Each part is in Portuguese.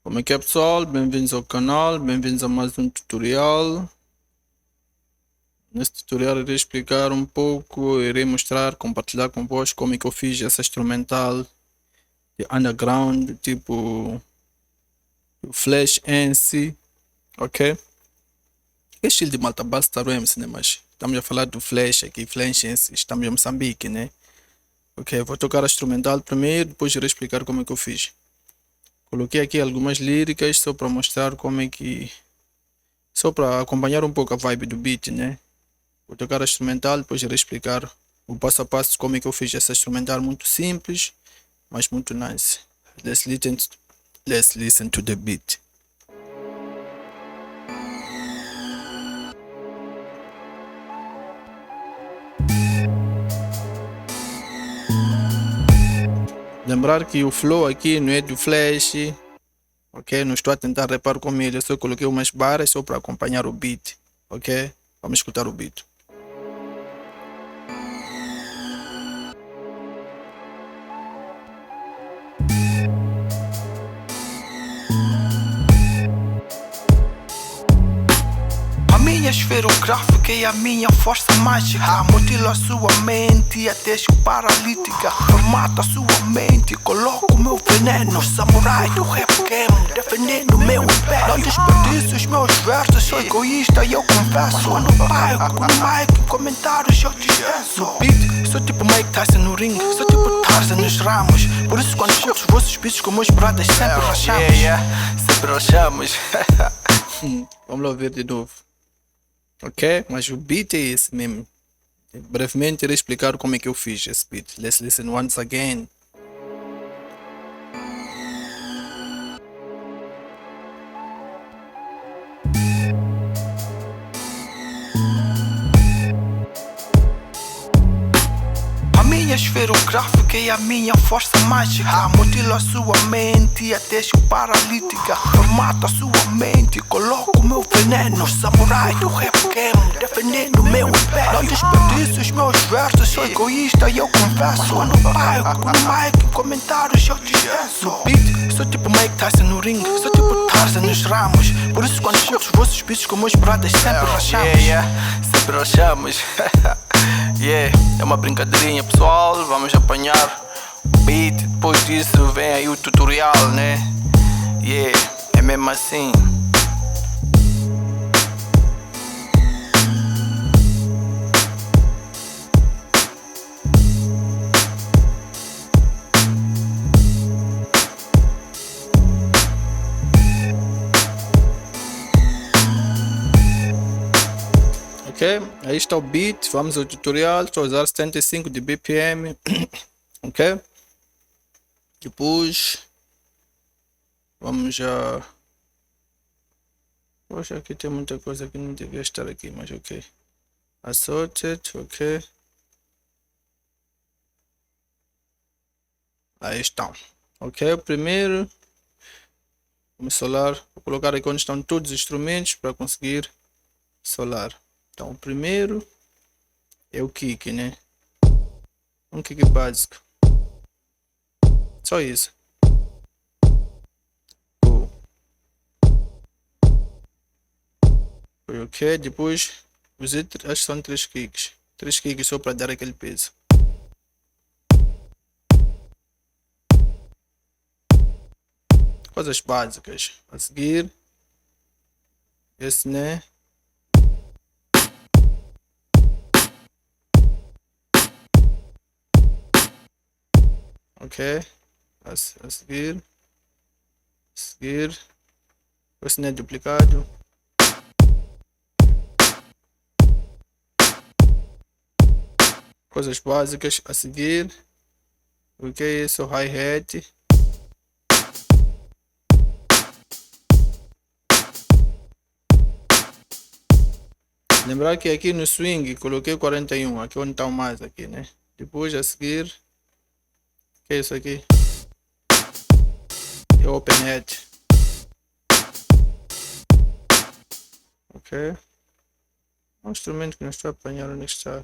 Como é que é, pessoal? Bem-vindos ao canal, bem-vindos a mais um tutorial. Neste tutorial irei explicar um pouco, irei mostrar, compartilhar convosco como é que eu fiz essa instrumental de underground, tipo Flash Ency, ok? É estilo de malta base né? Mas estamos a falar do Flash aqui, Flash Ency, estamos em Moçambique, né? Ok, vou tocar a instrumental primeiro, depois irei explicar como é que eu fiz. Coloquei aqui algumas líricas só para mostrar como é que... Só para acompanhar um pouco a vibe do beat, né? Vou tocar a instrumental, depois irei explicar o passo a passo de como é que eu fiz essa instrumental, muito simples, mas muito nice. Let's listen to the beat. Lembrar que o flow aqui não é do Flash, ok? Não estou a tentar repar com ele, eu só coloquei umas barras só para acompanhar o beat, ok? Vamos escutar o beat. A minha esferográfica é a minha força mágica. Mutilo a sua mente e a deixo paralítica. Formato a sua mente, coloco o meu veneno. Samurai do rap game, defendendo o meu império. Não desperdiço os meus versos, sou egoísta e eu confesso. No palco, no mic, em comentários eu dispenso. No beat, sou tipo Mike Tyson no ringue, sou tipo Tarzan nos ramos. Por isso quando escuto os vossos beats com meus brothers sempre rachamos. Sempre rachamos. Vamos lá ver de novo. Ok? Mas o beat é esse mesmo. Brevemente irei explicar como é que eu fiz esse beat. Let's listen once again. A minha esferográfica é a minha força mágica. Mutilo a sua mente e a deixo paralítica. Formato a sua mente, coloco o meu veneno. Samurai do rap game, defendendo o meu império. Não desperdiço os meus versos, sou egoísta e eu confesso. No palco, no mic, em comentários eu dispenso. No beat, sou tipo Mike Tyson no ringue, sou tipo Tarzan nos ramos. Por isso quando escuto os vossos beats com meus brothers sempre rachamos. Sempre rachamos. É uma brincadeirinha, pessoal, vamos apanhar o beat, depois disso vem aí o tutorial, né? É mesmo assim. Ok? Aí está o beat, vamos ao tutorial, estou a usar 75 de BPM, ok? Depois vamos já... Poxa, aqui tem muita coisa que não devia estar aqui, mas ok. Assorted, ok. Aí estão, ok? O primeiro, vamos solar, vou colocar aqui onde estão todos os instrumentos para conseguir solar. Então o primeiro é o kick, né? Um kick básico. Só isso. Foi ok. Depois usei, acho que são 3 kicks. 3 kicks só para dar aquele peso. Coisas básicas. A seguir, esse, né? Ok. A seguir. Esse não é duplicado. Coisas básicas. A seguir. Ok. Esse é o hi-hat. Lembrar que aqui no swing coloquei 41. Aqui onde está o mais aqui, né? Depois a seguir. O que é isso aqui? É o open hat. Ok. É um instrumento que não estou a apanhar onde está.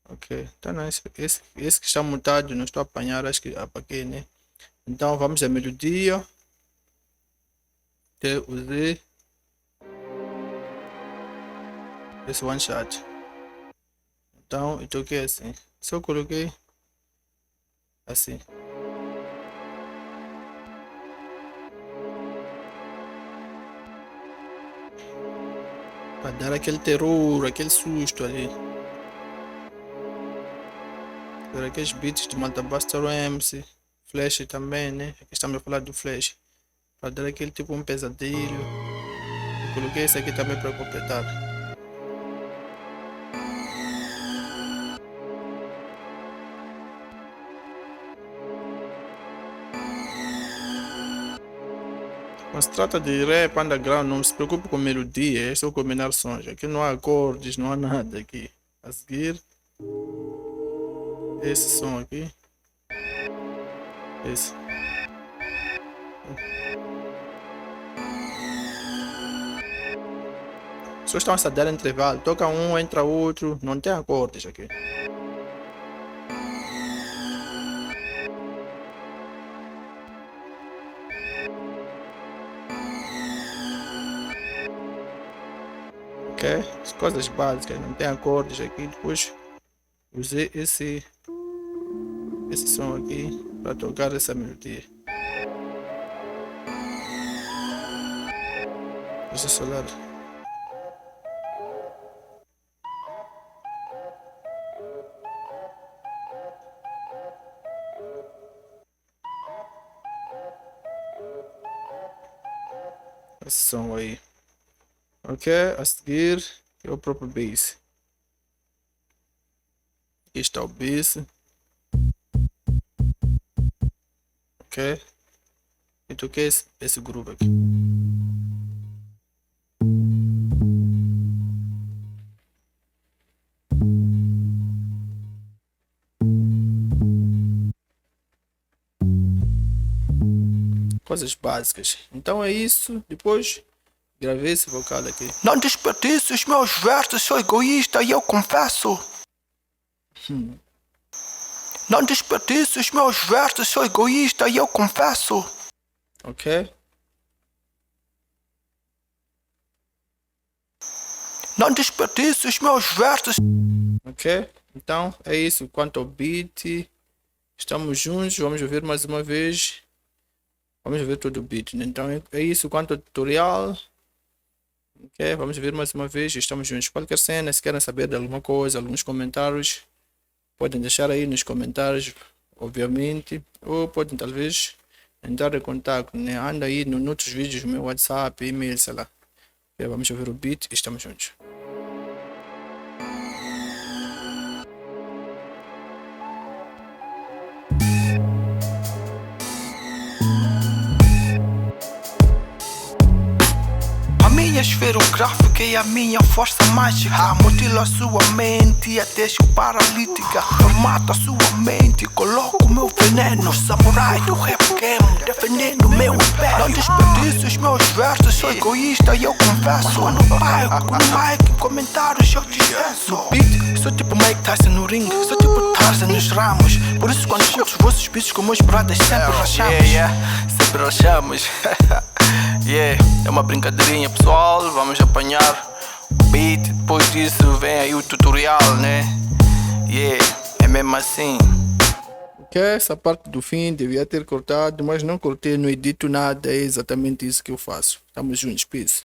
Ok, tá nice. Esse que está mutado, não estou a apanhar, acho que apaguei, né? Então vamos à melodia. até usei esse one shot. Então eu toquei assim, só coloquei assim. Para dar aquele terror, aquele susto ali. Para aqueles beats de Malta Buster Ency, Flash também, né? Aqui estamos a falar do Flash. Para dar aquele tipo um pesadelo. Eu coloquei esse aqui também para completar. Mas se trata de rap underground, não se preocupe com melodia, é só combinar sons. Aqui não há acordes, não há nada aqui. A seguir, esse som aqui. Esse. Só estão a dar intervalo, toca um, entra outro, não tem acordes aqui. Ok? As coisas básicas, não tem acordes aqui. Depois usei esse som aqui para tocar essa melodia. Deixa eu solar. Esse som aí. Ok, a seguir é o próprio bass. Aqui está o bass. Ok. E toquei esse groove aqui. Coisas básicas. Então é isso. Depois gravei esse vocal aqui. Não desperdiço os meus versos, sou egoísta e eu confesso. Não desperdiço os meus versos, sou egoísta e eu confesso. Ok. Não desperdiço os meus versos. Ok. Então é isso. Quanto ao beat, estamos juntos. Vamos ver mais uma vez. Vamos ver todo o beat, né? Então é isso quanto ao tutorial. Ok, vamos ver mais uma vez. Estamos juntos. Qualquer cena, se querem saber de alguma coisa, alguns comentários, podem deixar aí nos comentários, obviamente. Ou podem talvez entrar em contato, né? Anda aí nos outros vídeos, no meu WhatsApp, e-mail, sei lá. Ok, vamos ver o beat e estamos juntos. Minha esferográfica é a minha força mágica. Mutilo a sua mente e a deixo paralítica. Formato a sua mente, coloco o meu veneno. Samurai do rap game, defendendo meu império. Não desperdiço os meus versos, sou egoísta e eu confesso. No palco, no mic, em comentários eu dispenso. No beat, sou tipo Mike Tyson no ringue, sou tipo Tarzan nos ramos. Por isso quando escuto os vossos beats com meus brothers sempre rachamos. Sempre rachamos. É uma brincadeirinha pessoal, vamos apanhar o beat, depois disso vem aí o tutorial, né? É mesmo assim. Ok, essa parte do fim devia ter cortado, mas não cortei, não edito nada, é exatamente isso que eu faço. Estamos juntos, peace.